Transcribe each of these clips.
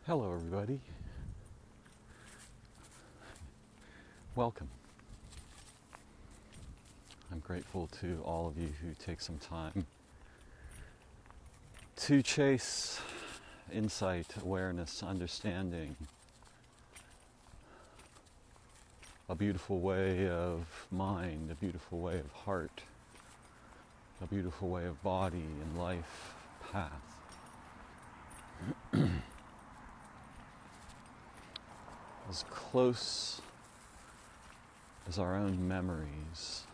Hello everybody. Welcome. I'm grateful to all of you who take some time to chase insight, awareness, understanding, a beautiful way of mind, a beautiful way of heart, a beautiful way of body and life path. As close as our own memories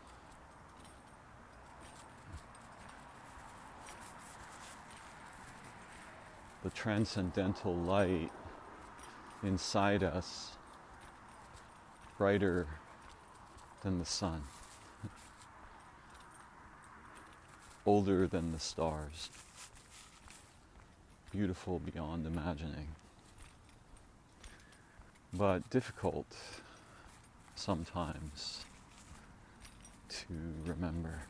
the transcendental light inside us, brighter than the sun, older than the stars, beautiful beyond imagining, but difficult sometimes to remember.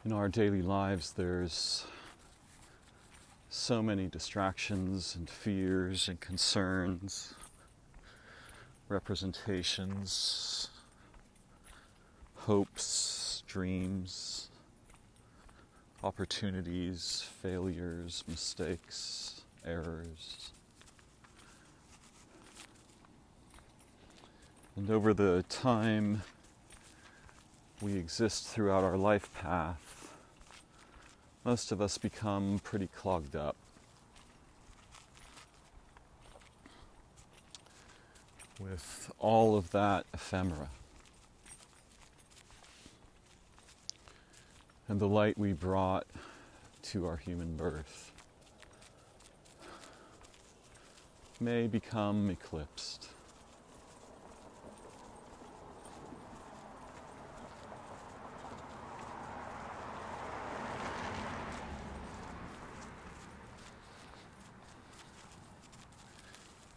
In our daily lives, there's so many distractions and fears and concerns, representations, hopes, dreams, opportunities, failures, mistakes, errors. And over the time we exist throughout our life path, most of us become pretty clogged up with all of that ephemera. And the light we brought to our human birth may become eclipsed.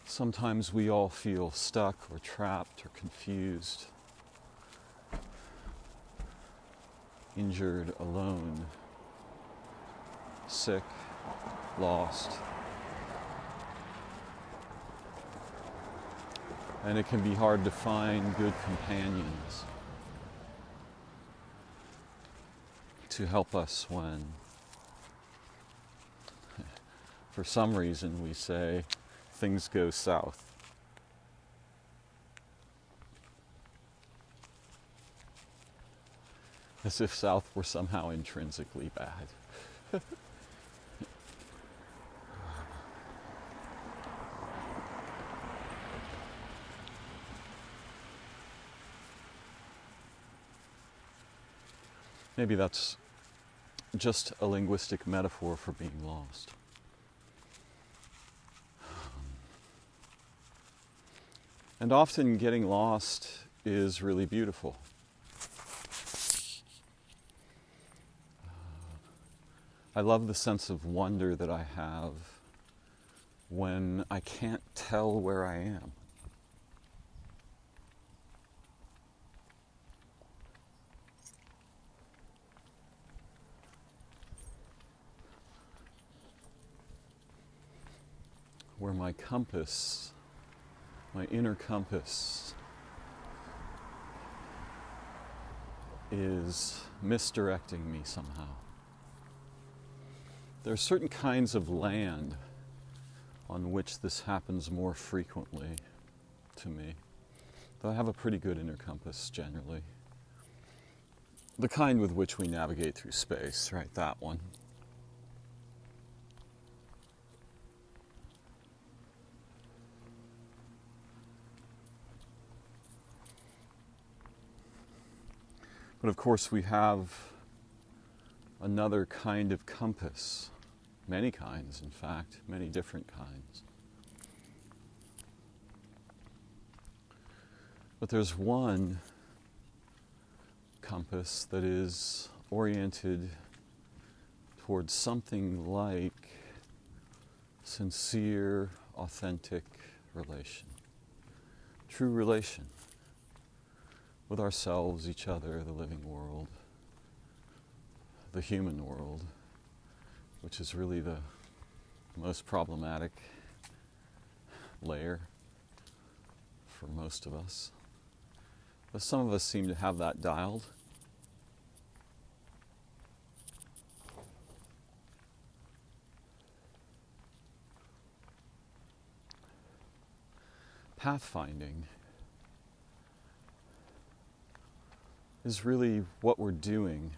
Sometimes we all feel stuck or trapped or confused, injured, alone, sick, lost. And it can be hard to find good companions to help us when, for some reason, we say, things go south. As if south were somehow intrinsically bad. Maybe that's just a linguistic metaphor for being lost. And often getting lost is really beautiful. I love the sense of wonder that I have when I can't tell where I am. Where my compass, my inner compass, is misdirecting me somehow. There are certain kinds of land on which this happens more frequently to me, though I have a pretty good inner compass generally. The kind with which we navigate through space, right? That one. But of course we have another kind of compass, many kinds in fact, many different kinds. But there's one compass that is oriented towards something like sincere, authentic relation, true relation. With ourselves, each other, the living world, the human world, which is really the most problematic layer for most of us. But some of us seem to have that dialed. Pathfinding is really what we're doing.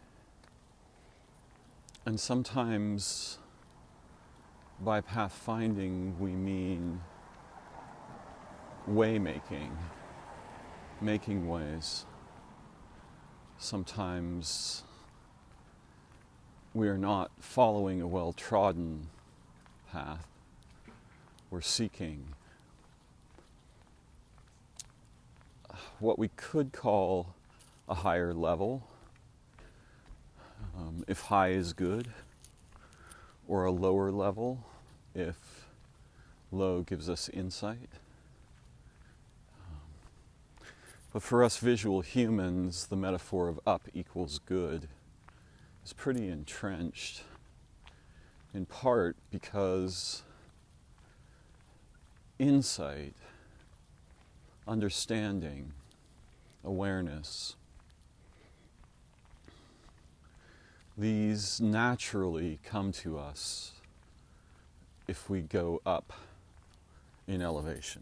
And sometimes by pathfinding we mean way-making, making ways. Sometimes we are not following a well-trodden path. We're seeking what we could call a higher level, if high is good, or a lower level if low gives us insight. But for us visual humans, the metaphor of up equals good is pretty entrenched, in part because insight, understanding, awareness, these naturally come to us if we go up in elevation.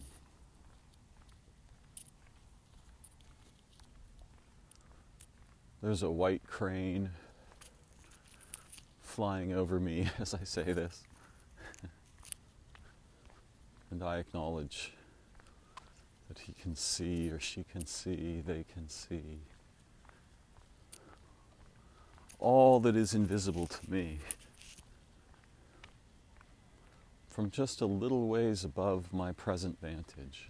There's a white crane flying over me as I say this. And I acknowledge that he can see, or she can see, they can see all that is invisible to me from just a little ways above my present vantage.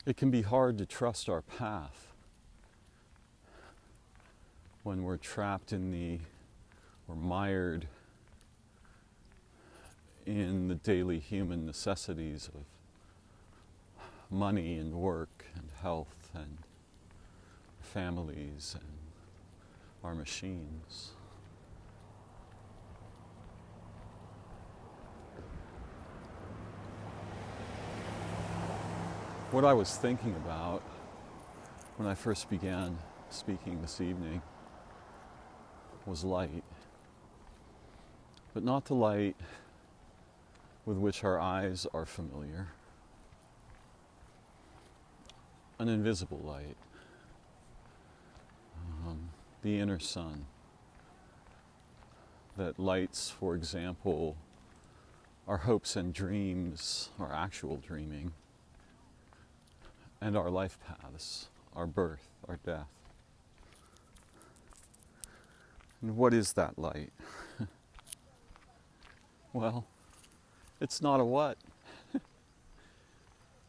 It can be hard to trust our path when we're trapped or mired in the daily human necessities of money and work and health and families and our machines. What I was thinking about when I first began speaking this evening was light, but not the light with which our eyes are familiar. An invisible light, the inner sun, that lights, for example, our hopes and dreams, our actual dreaming, and our life paths, our birth, our death. And what is that light? Well, it's not a what.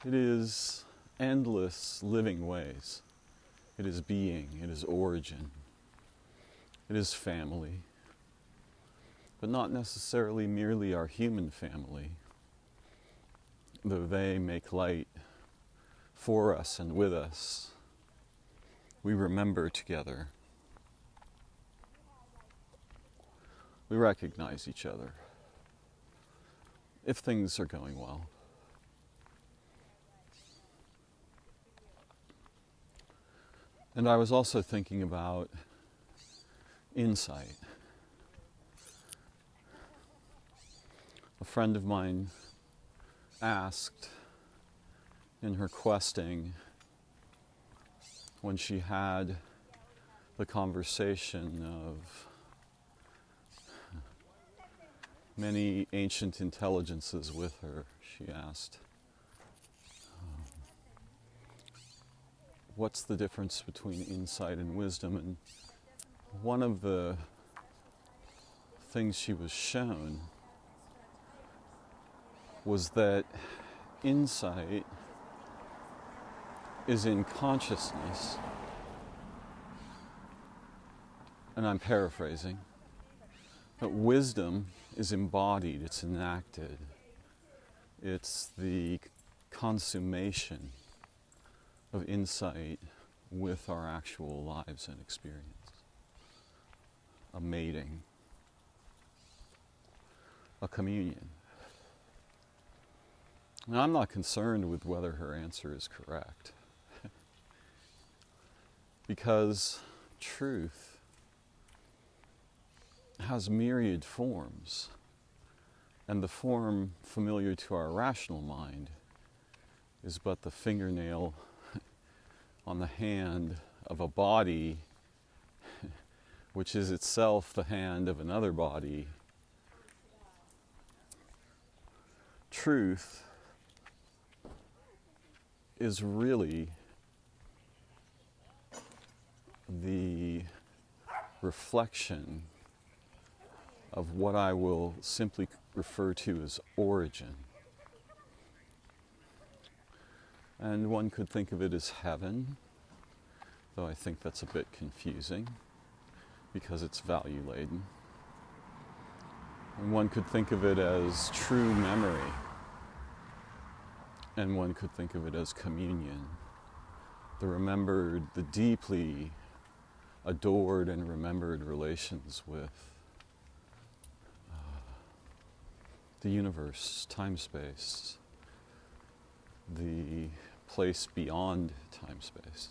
It is endless living ways. It is being, it is origin, it is family, but not necessarily merely our human family, though they make light for us and with us. We remember together. We recognize each other if things are going well. And I was also thinking about insight. A friend of mine asked in her questing, when she had the conversation of many ancient intelligences with her, she asked, what's the difference between insight and wisdom? And one of the things she was shown was that insight is in consciousness, and I'm paraphrasing, but wisdom is embodied, it's enacted, it's the consummation of insight with our actual lives and experience. A mating, a communion. Now, I'm not concerned with whether her answer is correct, because truth has myriad forms, and the form familiar to our rational mind is but the fingernail on the hand of a body which is itself the hand of another body. Truth is really the reflection of what I will simply refer to as origin. And one could think of it as heaven, though I think that's a bit confusing because it's value laden. And one could think of it as true memory, and one could think of it as communion, the deeply adored and remembered relations with the universe, timespace, the place beyond timespace,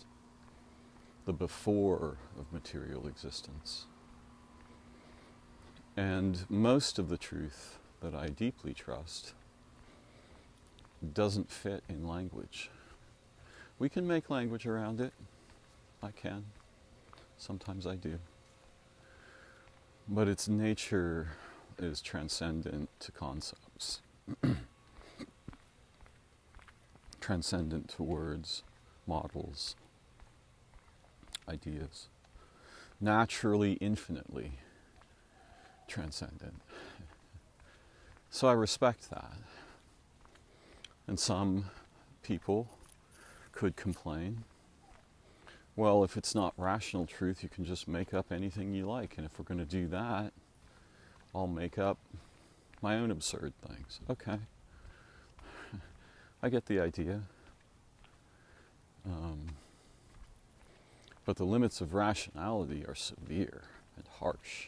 the before of material existence. And most of the truth that I deeply trust doesn't fit in language. We can make language around it. I can. Sometimes I do. But its nature is transcendent to concepts. Transcendent to words, models, ideas. Naturally, infinitely transcendent. So I respect that. And some people could complain, well, if it's not rational truth, you can just make up anything you like. And if we're going to do that, I'll make up my own absurd things. Okay. I get the idea. But the limits of rationality are severe and harsh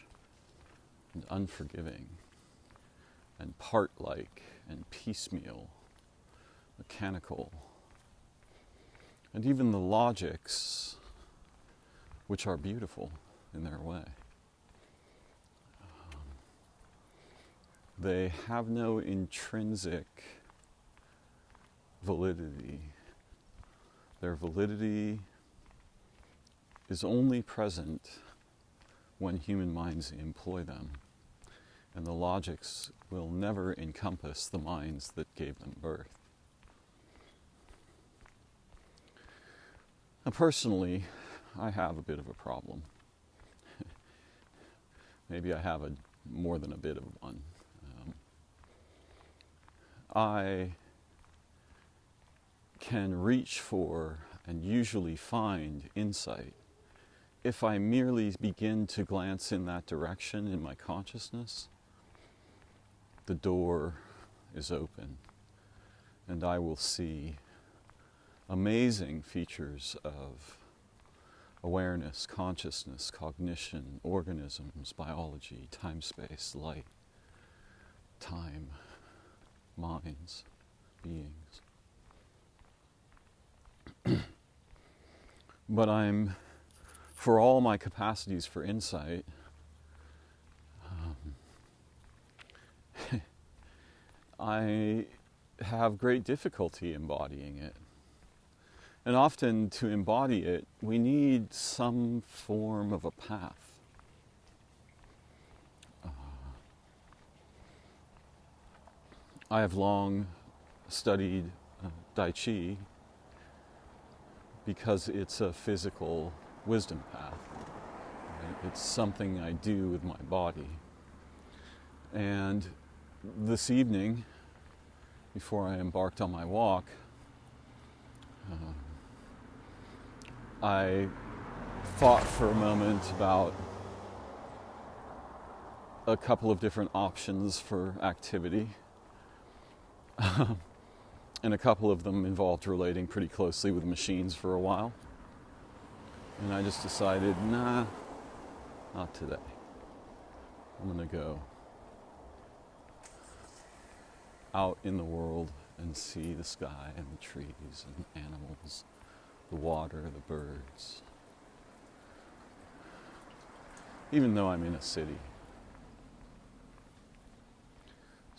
and unforgiving and part-like and piecemeal, mechanical. And even the logics, which are beautiful in their way, they have no intrinsic validity. Their validity is only present when human minds employ them, and the logics will never encompass the minds that gave them birth. Now, personally, I have a bit of a problem. Maybe I have more than a bit of one. I can reach for and usually find insight if I merely begin to glance in that direction in my consciousness. The door is open, and I will see amazing features of awareness, consciousness, cognition, organisms, biology, time-space, light, time, minds, beings. But for all my capacities for insight, I have great difficulty embodying it. And often to embody it, we need some form of a path. I have long studied Tai Chi because it's a physical wisdom path. Right? It's something I do with my body. And this evening, before I embarked on my walk, I thought for a moment about a couple of different options for activity. And a couple of them involved relating pretty closely with machines for a while. And I just decided, nah, not today. I'm going to go out in the world and see the sky and the trees and the animals, the water, the birds. Even though I'm in a city.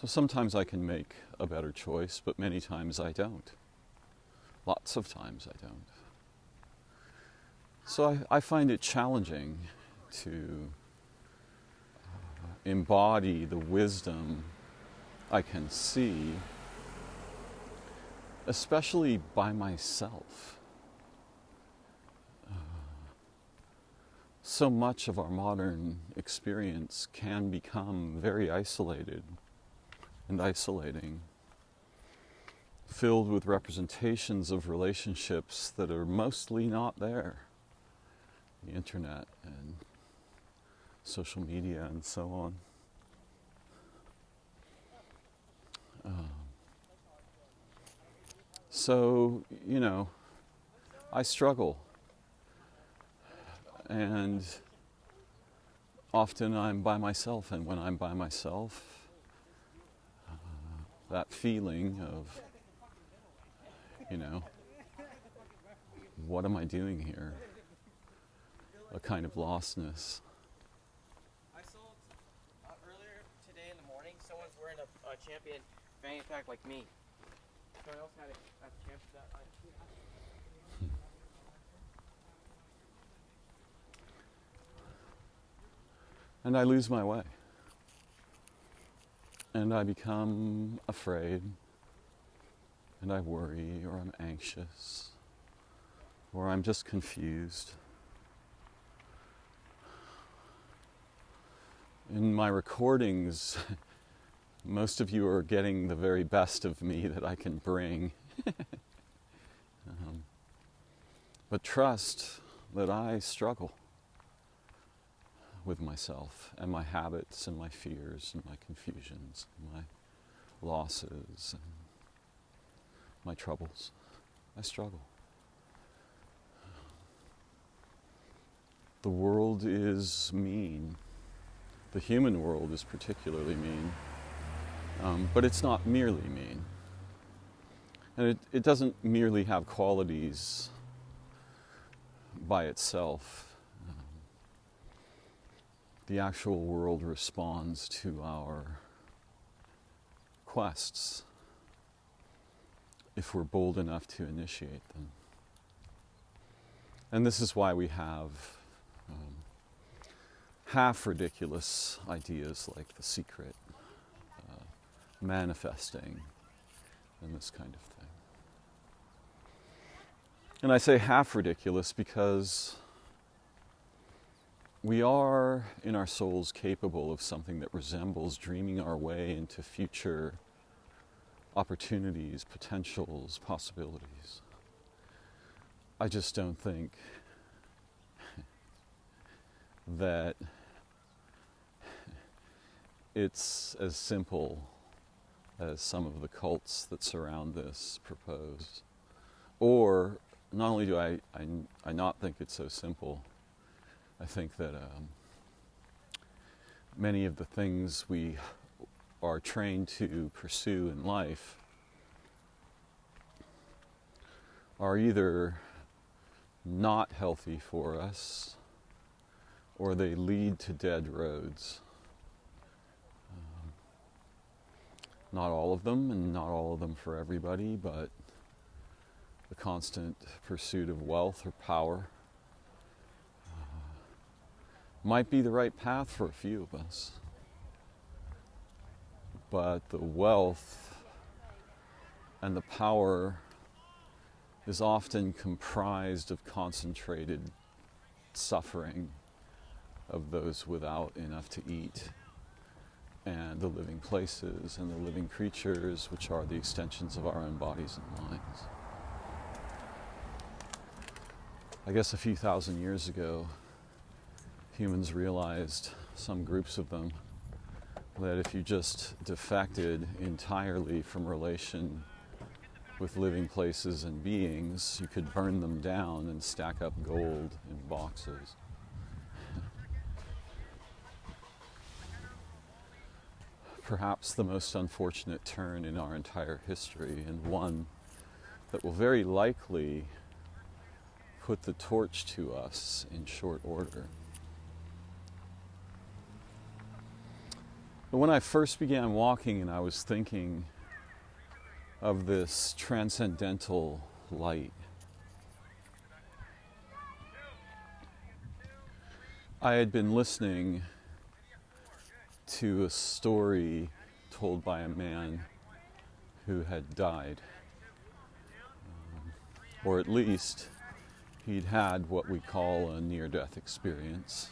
So sometimes I can make a better choice, but many times I don't. Lots of times I don't. So I find it challenging to embody the wisdom I can see, especially by myself. So much of our modern experience can become very isolated and isolating, filled with representations of relationships that are mostly not there. The internet and social media and so on. So, I struggle. And often I'm by myself, and when I'm by myself, that feeling of, what am I doing here? A kind of lostness. I saw earlier today in the morning, someone's wearing a champion fanny pack like me. Someone else had a champion that. And I lose my way. And I become afraid, and I worry, or I'm anxious, or I'm just confused. In my recordings, most of you are getting the very best of me that I can bring. But trust that I struggle with myself and my habits and my fears and my confusions and my losses and my troubles. I struggle. The world is mean. The human world is particularly mean. But it's not merely mean. And it doesn't merely have qualities by itself. The actual world responds to our quests if we're bold enough to initiate them. And this is why we have half ridiculous ideas like The Secret, manifesting, and this kind of thing. And I say half ridiculous because we are, in our souls, capable of something that resembles dreaming our way into future opportunities, potentials, possibilities. I just don't think that it's as simple as some of the cults that surround this propose. Or, not only do I not think it's so simple, I think that many of the things we are trained to pursue in life are either not healthy for us or they lead to dead roads. Not all of them, and not all of them for everybody, but the constant pursuit of wealth or power might be the right path for a few of us. But the wealth and the power is often comprised of concentrated suffering of those without enough to eat, and the living places and the living creatures, which are the extensions of our own bodies and minds. I guess a few thousand years ago, humans realized, some groups of them, that if you just defected entirely from relation with living places and beings, you could burn them down and stack up gold in boxes. Perhaps the most unfortunate turn in our entire history, and one that will very likely put the torch to us in short order. But when I first began walking and I was thinking of this transcendental light, I had been listening to a story told by a man who had died. Or at least he'd had what we call a near-death experience,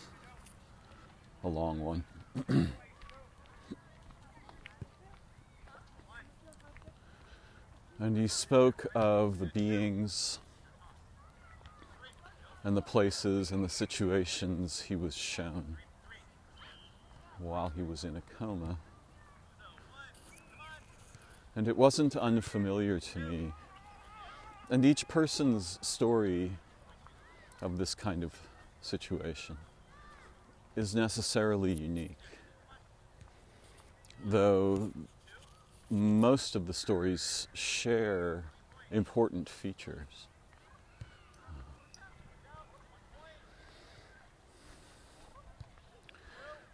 a long one. And he spoke of the beings and the places and the situations he was shown while he was in a coma. And it wasn't unfamiliar to me. And each person's story of this kind of situation is necessarily unique, though most of the stories share important features.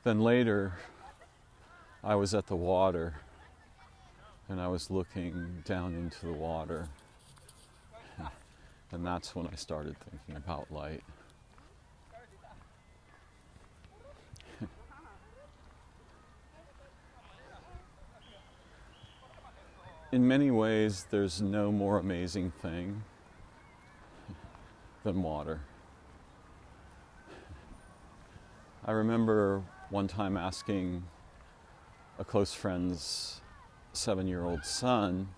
Then later, I was at the water, and I was looking down into the water, and that's when I started thinking about light. In many ways, there's no more amazing thing than water. I remember one time asking a close friend's 7-year-old son,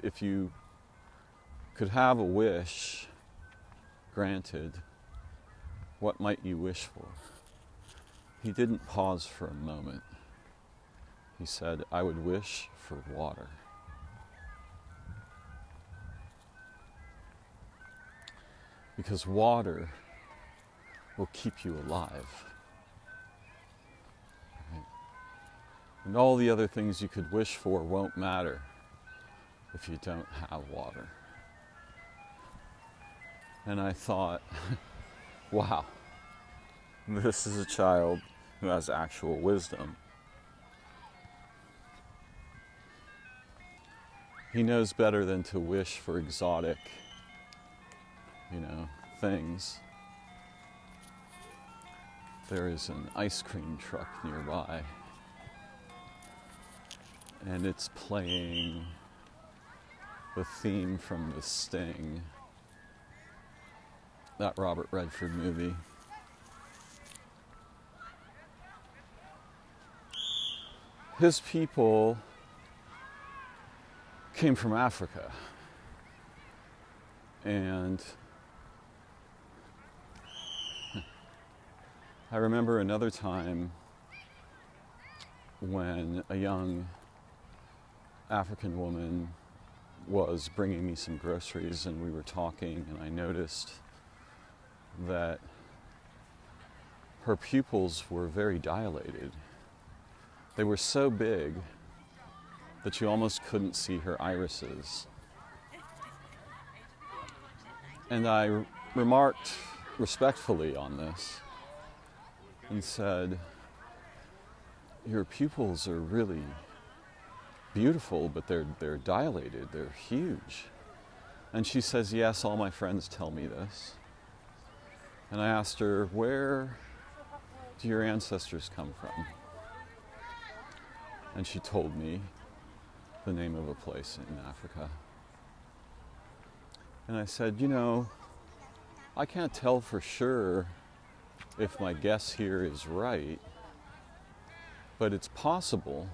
if you could have a wish granted, what might you wish for? He didn't pause for a moment. He said, I would wish for water. Because water will keep you alive. Right? And all the other things you could wish for won't matter if you don't have water. And I thought, wow, this is a child who has actual wisdom. He knows better than to wish for exotic, things. There is an ice cream truck nearby, and it's playing the theme from The Sting, that Robert Redford movie. His people came from Africa, and I remember another time when a young African woman was bringing me some groceries, and we were talking, and I noticed that her pupils were very dilated. They were so big that you almost couldn't see her irises. And I remarked respectfully on this and said, your pupils are really beautiful, but they're dilated, they're huge. And she says, yes, all my friends tell me this. And I asked her, where do your ancestors come from? And she told me the name of a place in Africa. And I said, I can't tell for sure if my guess here is right, but it's possible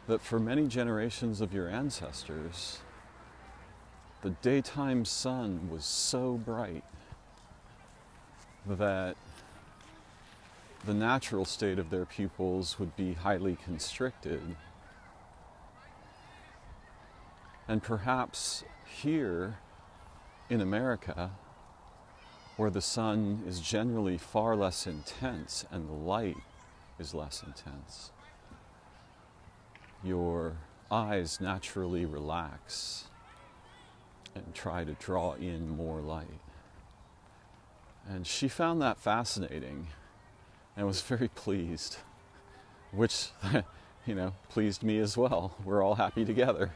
that for many generations of your ancestors, the daytime sun was so bright that the natural state of their pupils would be highly constricted, And perhaps here in America, where the sun is generally far less intense and the light is less intense, your eyes naturally relax and try to draw in more light. And she found that fascinating and was very pleased, which, pleased me as well. We're all happy together.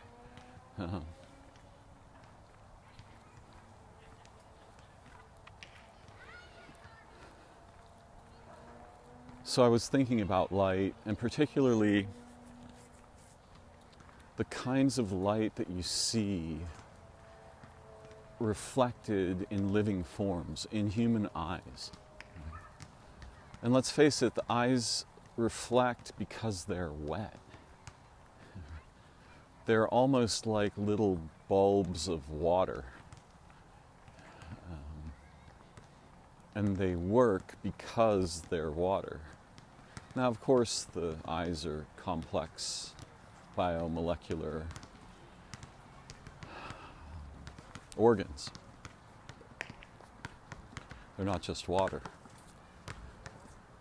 So I was thinking about light, and particularly the kinds of light that you see reflected in living forms, in human eyes. And let's face it, the eyes reflect because they're wet. They're almost like little bulbs of water. And they work because they're water. Now, of course, the eyes are complex biomolecular organs. They're not just water,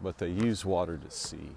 but they use water to see.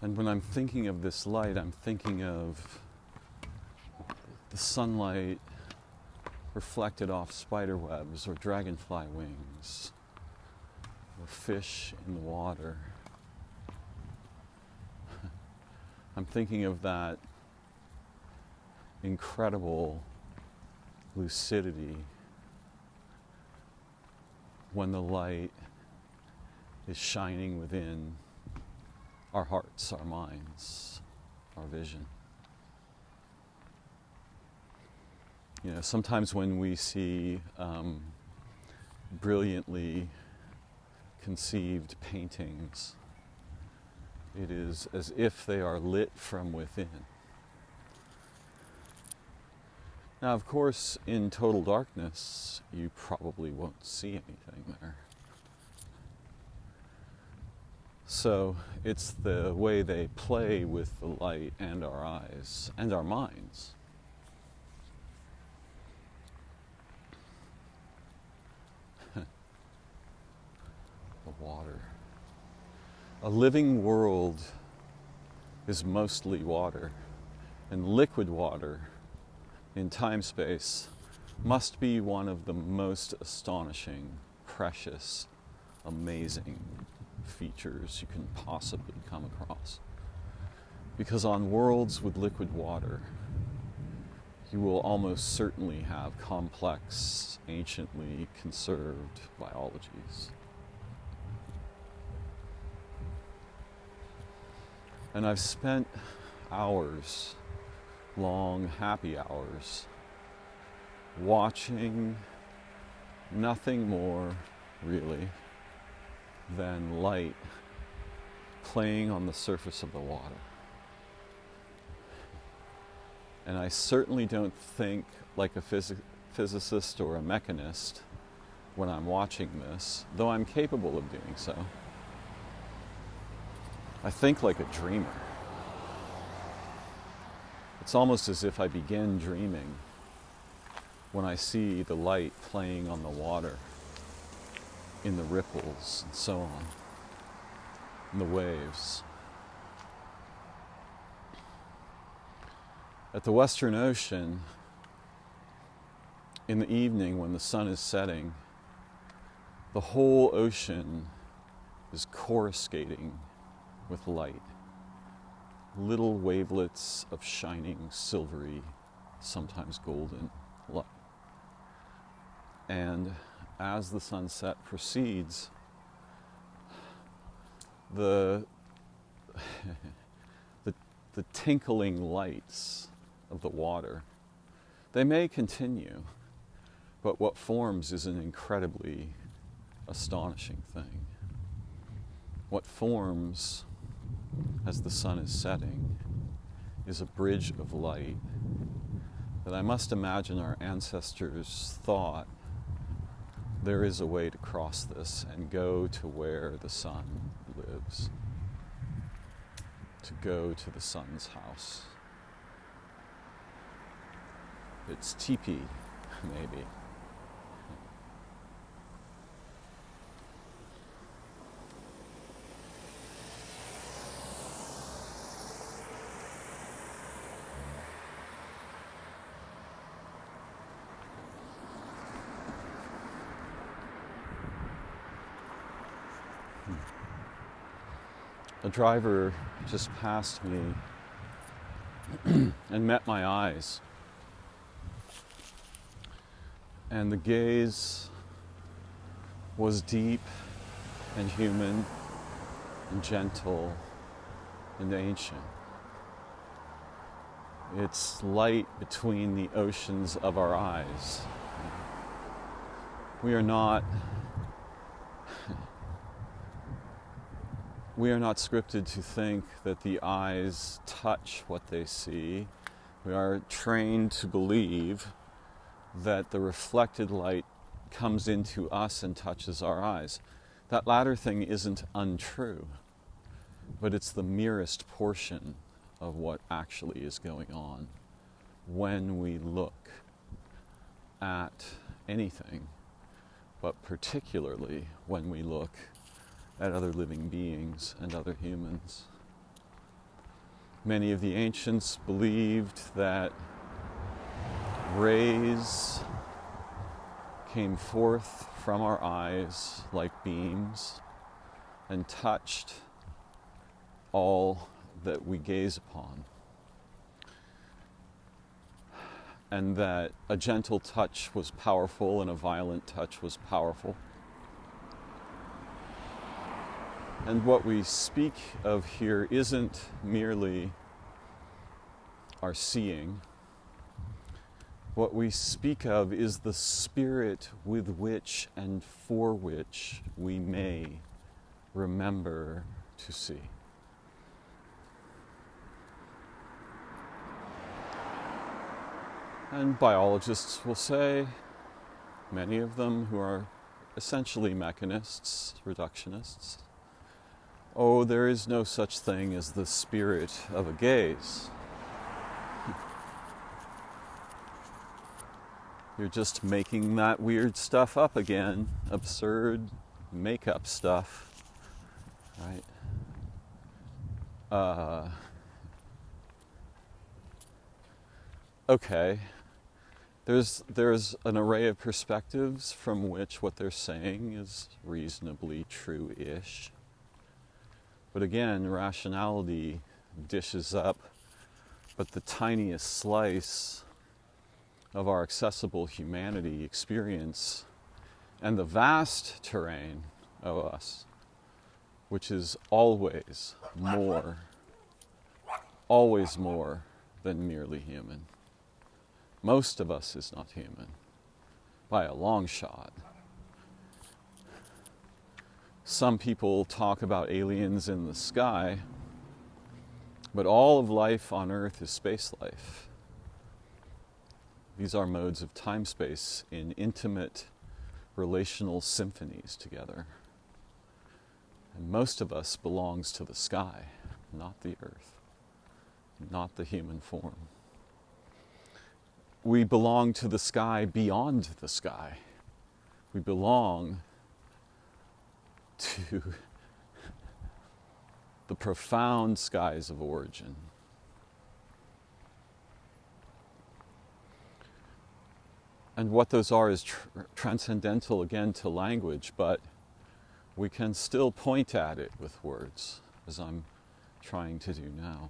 And when I'm thinking of this light, I'm thinking of the sunlight reflected off spider webs or dragonfly wings or fish in the water. I'm thinking of that incredible lucidity when the light is shining within our hearts, our minds, our vision. Sometimes when we see brilliantly conceived paintings, it is as if they are lit from within. Now, of course, in total darkness, you probably won't see anything there. So it's the way they play with the light and our eyes and our minds. The water. A living world is mostly water, and liquid water in time-space must be one of the most astonishing, precious, amazing features you can possibly come across. Because on worlds with liquid water, you will almost certainly have complex, anciently conserved biologies. And I've spent hours, long, happy hours, watching nothing more, really, than light playing on the surface of the water. And I certainly don't think like a physicist or a mechanist when I'm watching this, though I'm capable of doing so. I think like a dreamer. It's almost as if I begin dreaming when I see the light playing on the water, in the ripples and so on, in the waves. At the Western Ocean, in the evening when the sun is setting, the whole ocean is coruscating with light. Little wavelets of shining, silvery, sometimes golden light. And as the sunset proceeds, the the tinkling lights of the water, they may continue, but what forms is an incredibly astonishing thing. What forms as the sun is setting is a bridge of light that I must imagine our ancestors thought there is a way to cross this and go to where the sun lives, to go to the sun's house. It's teepee, maybe. A driver just passed me and met my eyes. And the gaze was deep and human and gentle and ancient. It's light between the oceans of our eyes. We are not scripted to think that the eyes touch what they see. We are trained to believe that the reflected light comes into us and touches our eyes. That latter thing isn't untrue, but it's the merest portion of what actually is going on when we look at anything, but particularly when we look at other living beings and other humans. Many of the ancients believed that rays came forth from our eyes like beams and touched all that we gaze upon, and that a gentle touch was powerful and a violent touch was powerful. And what we speak of here isn't merely our seeing. What we speak of is the spirit with which and for which we may remember to see. And biologists will say, many of them who are essentially mechanists, reductionists, oh, there is no such thing as the spirit of a gaze. You're just making that weird stuff up again, absurd make-up stuff, right? Okay, there's an array of perspectives from which what they're saying is reasonably true-ish. But again, rationality dishes up but the tiniest slice of our accessible humanity experience and the vast terrain of us, which is always more than merely human. Most of us is not human, by a long shot. Some people talk about aliens in the sky, but all of life on Earth is space life. These are modes of time-space in intimate relational symphonies together. And most of us belongs to the sky, not the Earth, not the human form. We belong to the sky beyond the sky. We belong to the profound skies of origin. And what those are is transcendental again to language, but we can still point at it with words, as I'm trying to do now.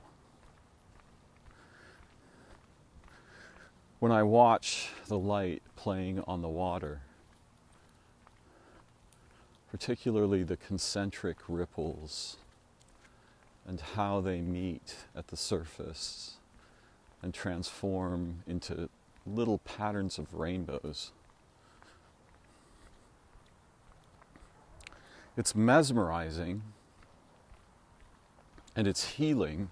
When I watch the light playing on the water, particularly the concentric ripples and how they meet at the surface and transform into little patterns of rainbows. It's mesmerizing and it's healing,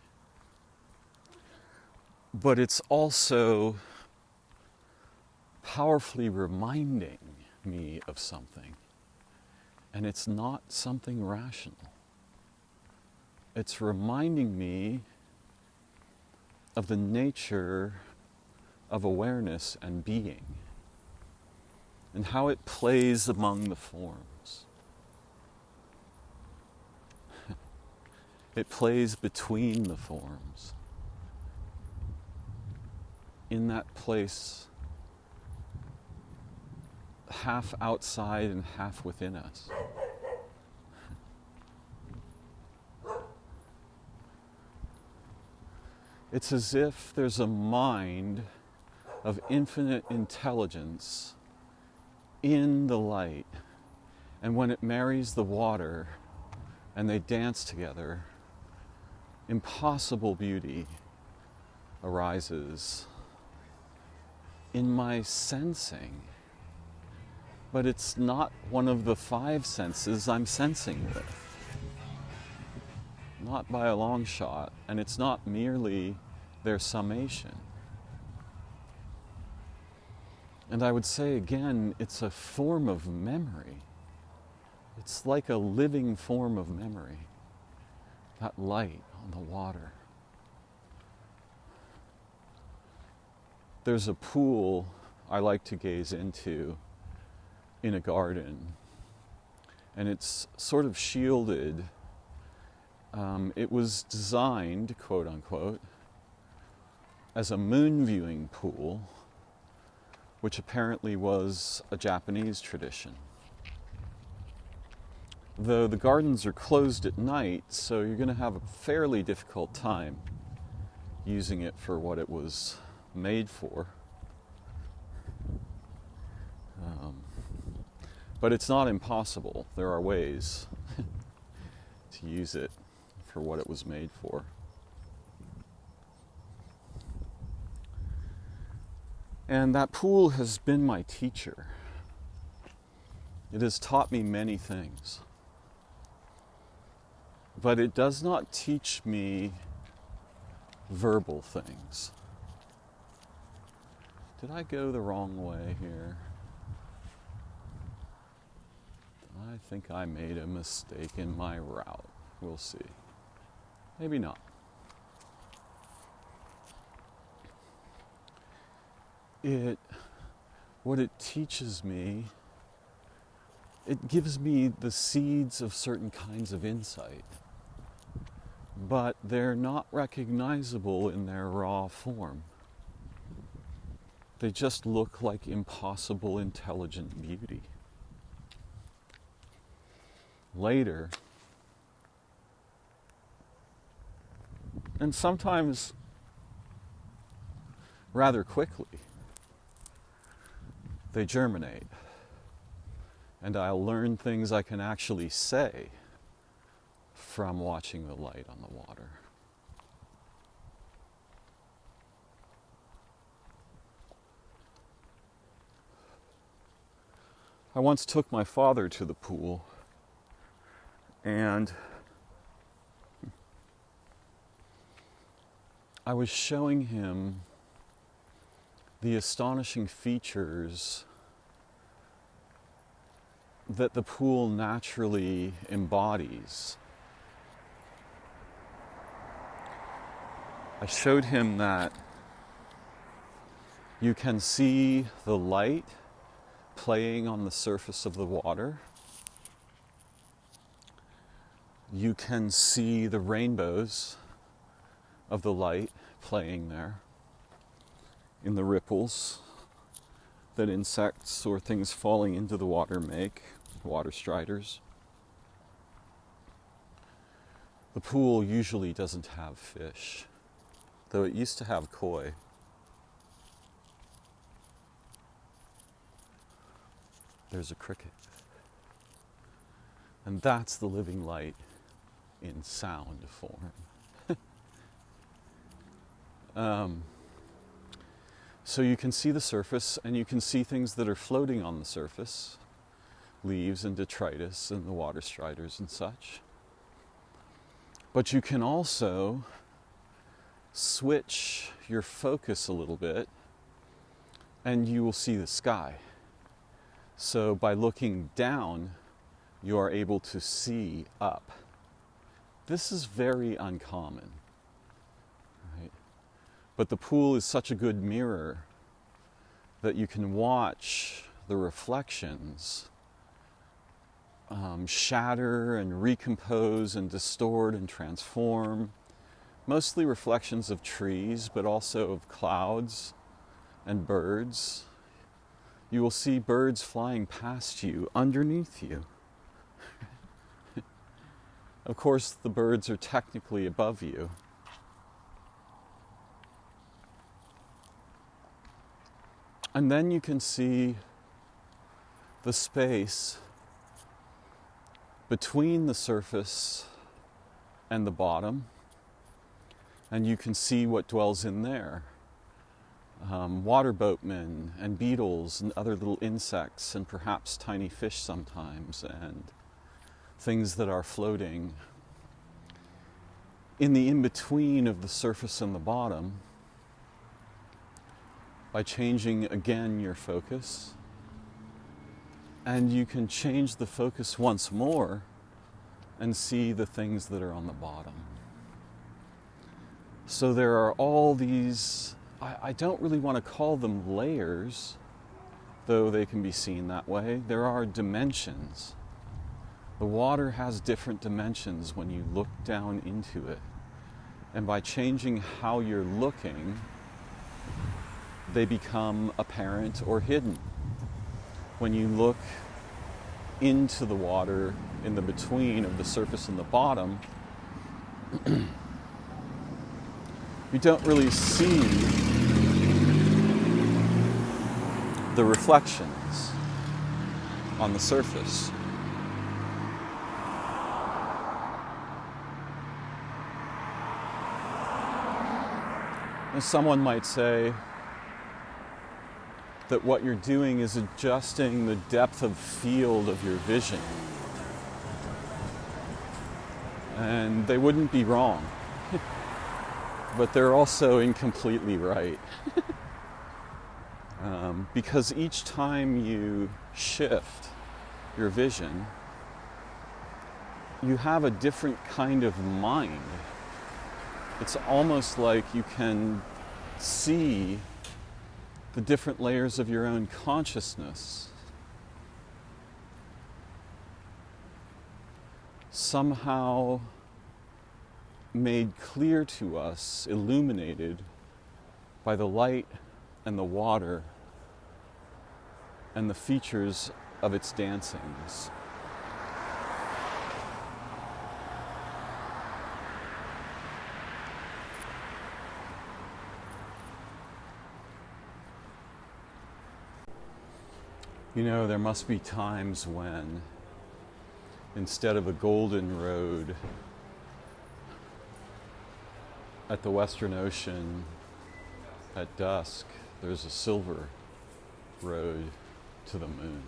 but it's also powerfully reminding me of something. And it's not something rational. It's reminding me of the nature of awareness and being and how it plays among the forms. It plays between the forms. In that place, half outside and half within us. It's as if there's a mind of infinite intelligence in the light, and when it marries the water and they dance together, impossible beauty arises in my sensing. But it's not one of the 5 senses I'm sensing with. Not by a long shot, and it's not merely their summation. And I would say again, it's a form of memory. It's like a living form of memory. That light on the water. There's a pool I like to gaze into in a garden, and it's sort of shielded. It was designed, quote unquote, as a moon viewing pool, which apparently was a Japanese tradition. Though the gardens are closed at night, so you're going to have a fairly difficult time using it for what it was made for. But it's not impossible. There are ways to use it for what it was made for. And that pool has been my teacher. It has taught me many things. But it does not teach me verbal things. Did I go the wrong way here? I think I made a mistake in my route. We'll see. Maybe not. What it teaches me, it gives me the seeds of certain kinds of insight, but they're not recognizable in their raw form. They just look like impossible, intelligent beauty. Later, and sometimes rather quickly, they germinate, and I'll learn things I can actually say from watching the light on the water. I once took my father to the pool, and I was showing him the astonishing features that the pool naturally embodies. I showed him that you can see the light playing on the surface of the water. You can see the rainbows of the light playing there in the ripples that insects or things falling into the water make, water striders. The pool usually doesn't have fish, though it used to have koi. There's a cricket. And that's the living light in sound form. So you can see the surface, and you can see things that are floating on the surface, leaves and detritus and the water striders and such. But you can also switch your focus a little bit, and you will see the sky. So by looking down, you are able to see up. This is very uncommon, right? But the pool is such a good mirror that you can watch the reflections shatter and recompose and distort and transform. Mostly reflections of trees, but also of clouds and birds. You will see birds flying past you, underneath you. Of course, the birds are technically above you. And then you can see the space between the surface and the bottom, and you can see what dwells in there. Water boatmen and beetles and other little insects and perhaps tiny fish sometimes, and things that are floating. In the in-between of the surface and the bottom, by changing again your focus, and you can change the focus once more and see the things that are on the bottom. So there are all these, I don't really want to call them layers, though they can be seen that way. There are dimensions. The water has different dimensions when you look down into it. And by changing how you're looking, they become apparent or hidden. When you look into the water in the between of the surface and the bottom, you don't really see the reflections on the surface. And someone might say that what you're doing is adjusting the depth of field of your vision. And they wouldn't be wrong. But they're also incompletely right. Because each time you shift your vision, you have a different kind of mind. It's almost like you can see the different layers of your own consciousness. Somehow made clear to us, illuminated by the light and the water and the features of its dancings. You know, there must be times when, instead of a golden road at the Western Ocean at dusk, there's a silver road to the moon.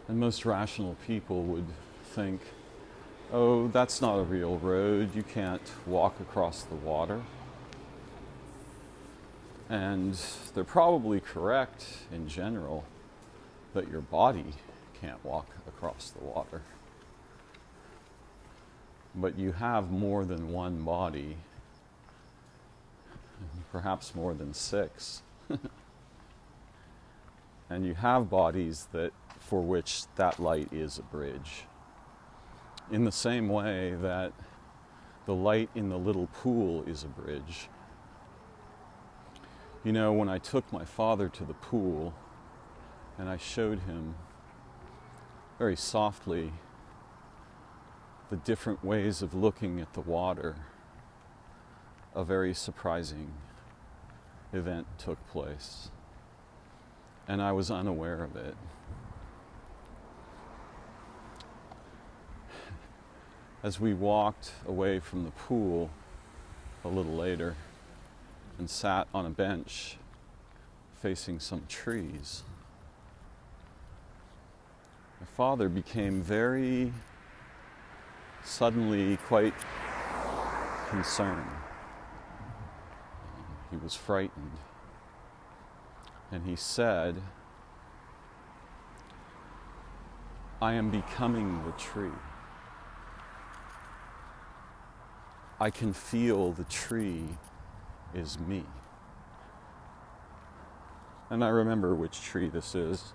And most rational people would think, oh, that's not a real road. You can't walk across the water. And they're probably correct in general that your body can't walk across the water. But you have more than one body, perhaps more than 6. And you have bodies that for which that light is a bridge. In the same way that the light in the little pool is a bridge. You know, when I took my father to the pool and I showed him very softly the different ways of looking at the water, a very surprising event took place. and I was unaware of it. As we walked away from the pool a little later and sat on a bench facing some trees, my father became very suddenly quite concerned. He was frightened. And he said, "I am becoming the tree. I can feel the tree is me." And I remember which tree this is.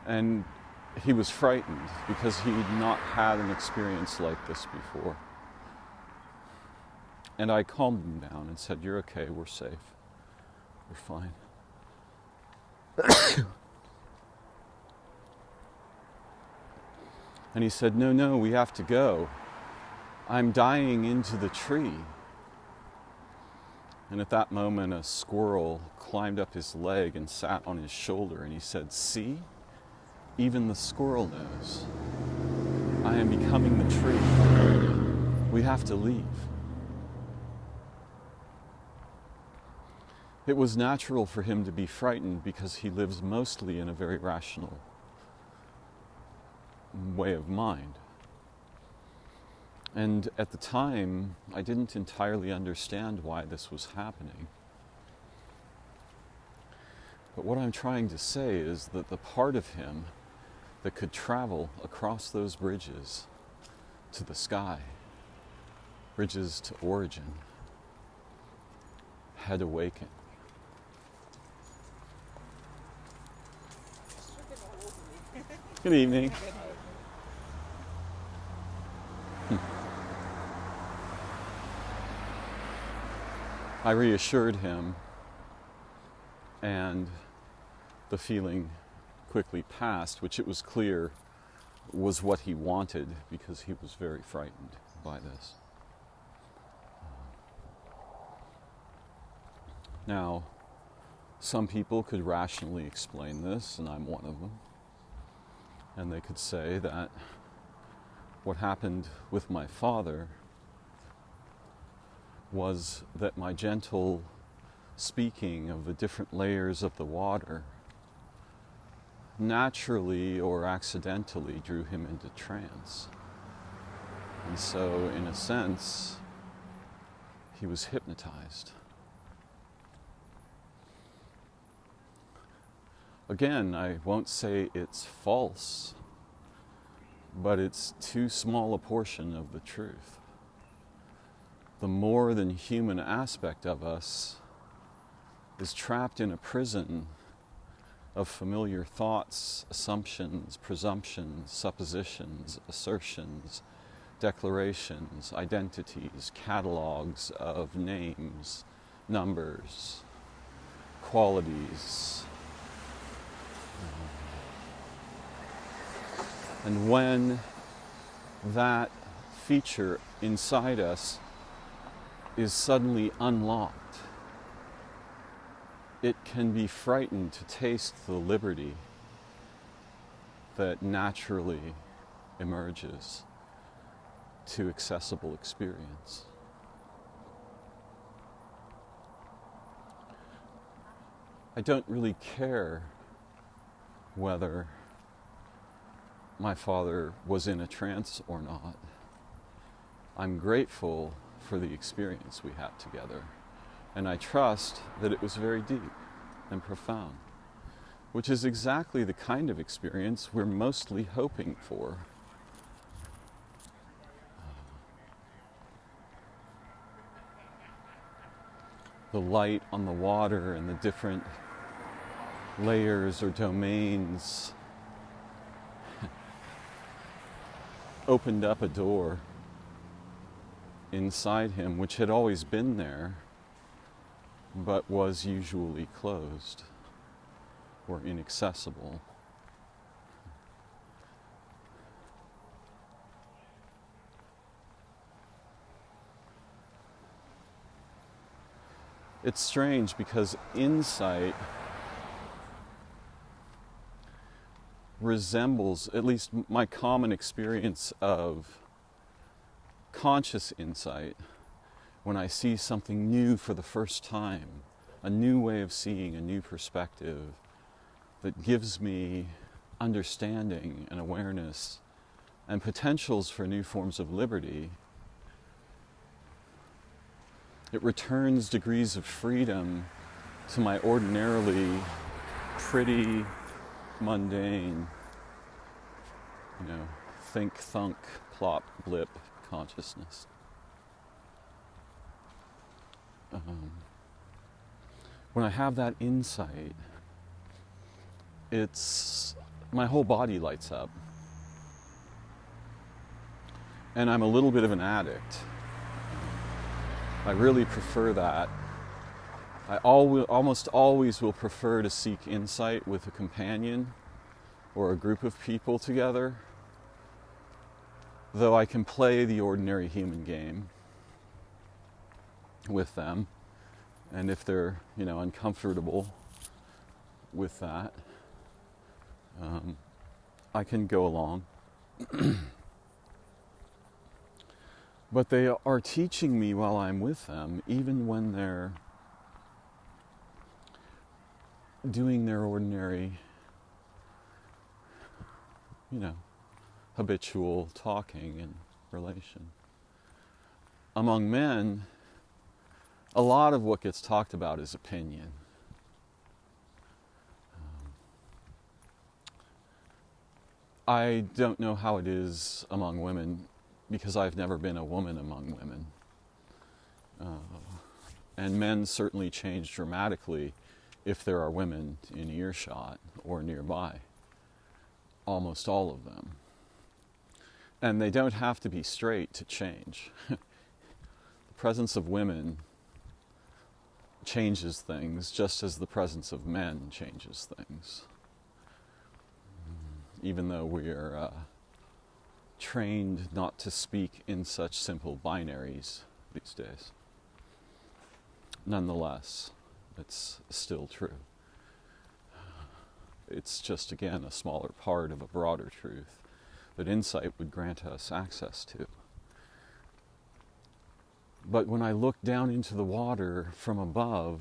And he was frightened because he'd not had an experience like this before. And I calmed him down and said, "You're okay, we're safe. We're fine." And he said, no, we have to go. I'm dying into the tree." And at that moment, a squirrel climbed up his leg and sat on his shoulder, and he said, "See, even the squirrel knows. I am becoming the tree. We have to leave." It was natural for him to be frightened because he lives mostly in a very rational way of mind. And at the time, I didn't entirely understand why this was happening. But what I'm trying to say is that the part of him that could travel across those bridges to the sky, bridges to origin, had awakened. Good evening. I reassured him, and the feeling quickly passed, which it was clear was what he wanted because he was very frightened by this. Now, some people could rationally explain this, and I'm one of them. And they could say that what happened with my father was that my gentle speaking of the different layers of the water naturally or accidentally drew him into trance. And so, in a sense, he was hypnotized. Again, I won't say it's false, but it's too small a portion of the truth. The more than human aspect of us is trapped in a prison of familiar thoughts, assumptions, presumptions, suppositions, assertions, declarations, identities, catalogs of names, numbers, qualities. And when that feature inside us is suddenly unlocked, it can be frightened to taste the liberty that naturally emerges to accessible experience. I don't really care whether my father was in a trance or not. I'm grateful for the experience we had together, and I trust that it was very deep and profound, which is exactly the kind of experience we're mostly hoping for. The light on the water and the different layers or domains opened up a door inside him which had always been there but was usually closed or inaccessible. it's strange because insight resembles, at least my common experience of conscious insight, when I see something new for the first time, a new way of seeing, a new perspective that gives me understanding and awareness and potentials for new forms of liberty. It returns degrees of freedom to my ordinarily pretty, mundane, think, thunk, plop, blip consciousness. When I have that insight, my whole body lights up. And I'm a little bit of an addict. I really prefer that. I almost always will prefer to seek insight with a companion or a group of people together, though I can play the ordinary human game with them, and if they're, uncomfortable with that, I can go along. But they are teaching me while I'm with them, even when they're doing their ordinary, habitual talking and relation. Among men, a lot of what gets talked about is opinion. I don't know how it is among women, because I've never been a woman among women. And men certainly change dramatically if there are women in earshot or nearby. Almost all of them. And they don't have to be straight to change. The presence of women changes things just as the presence of men changes things. Even though we are trained not to speak in such simple binaries these days. Nonetheless, it's still true. It's just, again, a smaller part of a broader truth that insight would grant us access to. But when I look down into the water from above,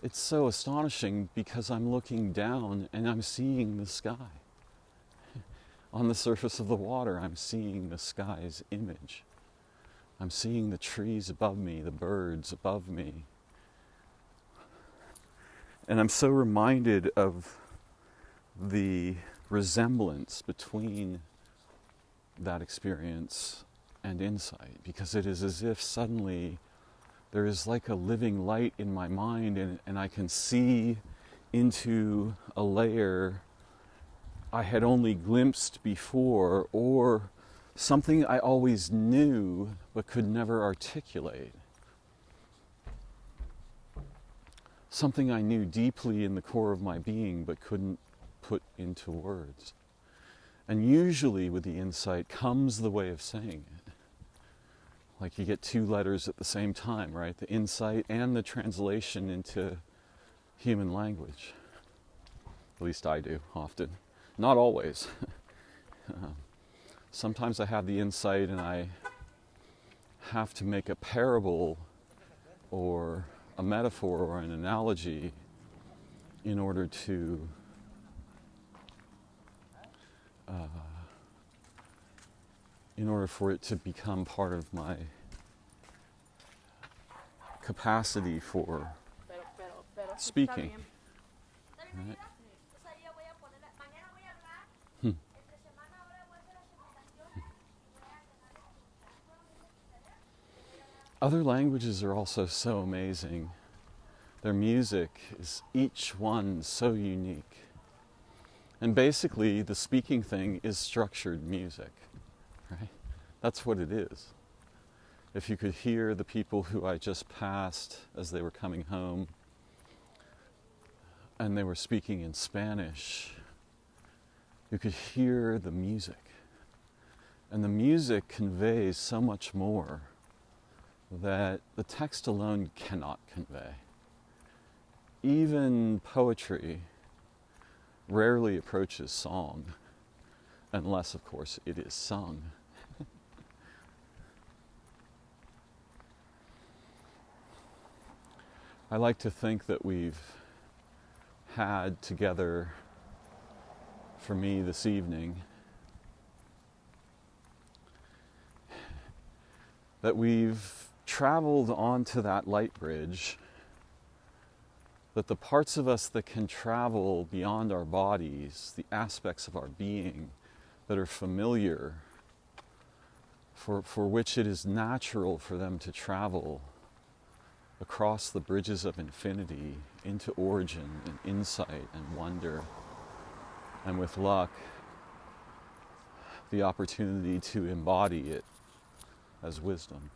it's so astonishing because I'm looking down and I'm seeing the sky. On the surface of the water, I'm seeing the sky's image. I'm seeing the trees above me, the birds above me. And I'm so reminded of the resemblance between that experience and insight, because it is as if suddenly there is like a living light in my mind, and I can see into a layer I had only glimpsed before, or something I always knew but could never articulate. Something I knew deeply in the core of my being but couldn't put into words. And usually with the insight comes the way of saying it. Like you get two letters at the same time, right? The insight and the translation into human language. At least I do, often. Not always. Sometimes I have the insight and I have to make a parable or a metaphor or an analogy in order to for it to become part of my capacity for speaking. Right? Other languages are also so amazing. Their music is each one so unique. And basically, the speaking thing is structured music, right? That's what it is. If you could hear the people who I just passed as they were coming home, and they were speaking in Spanish, you could hear the music. And the music conveys so much more that the text alone cannot convey. Even poetry rarely approaches song, unless, of course, it is sung. I like to think that we've had together, for me this evening, that we've traveled onto that light bridge, that the parts of us that can travel beyond our bodies, the aspects of our being that are familiar, for which it is natural for them to travel across the bridges of infinity into origin and insight and wonder, and with luck, the opportunity to embody it as wisdom.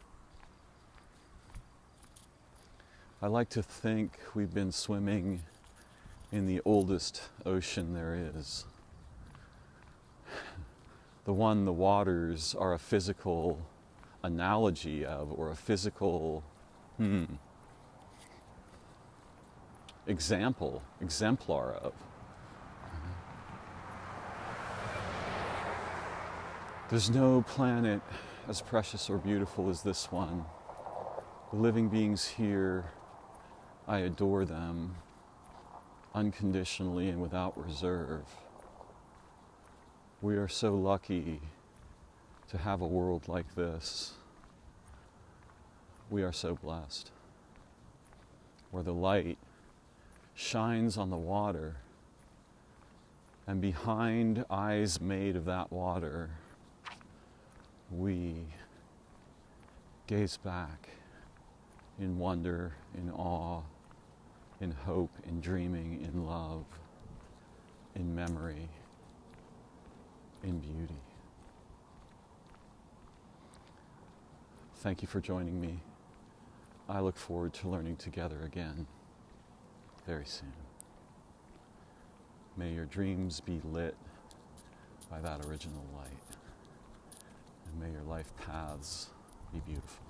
I like to think we've been swimming in the oldest ocean there is. The one the waters are a physical analogy of, or a physical exemplar of. There's no planet as precious or beautiful as this one. The living beings here, I adore them unconditionally and without reserve. We are so lucky to have a world like this. We are so blessed, where the light shines on the water, and behind eyes made of that water, we gaze back in wonder, in awe, in hope, in dreaming, in love, in memory, in beauty. Thank you for joining me. I look forward to learning together again very soon. May your dreams be lit by that original light, and may your life paths be beautiful.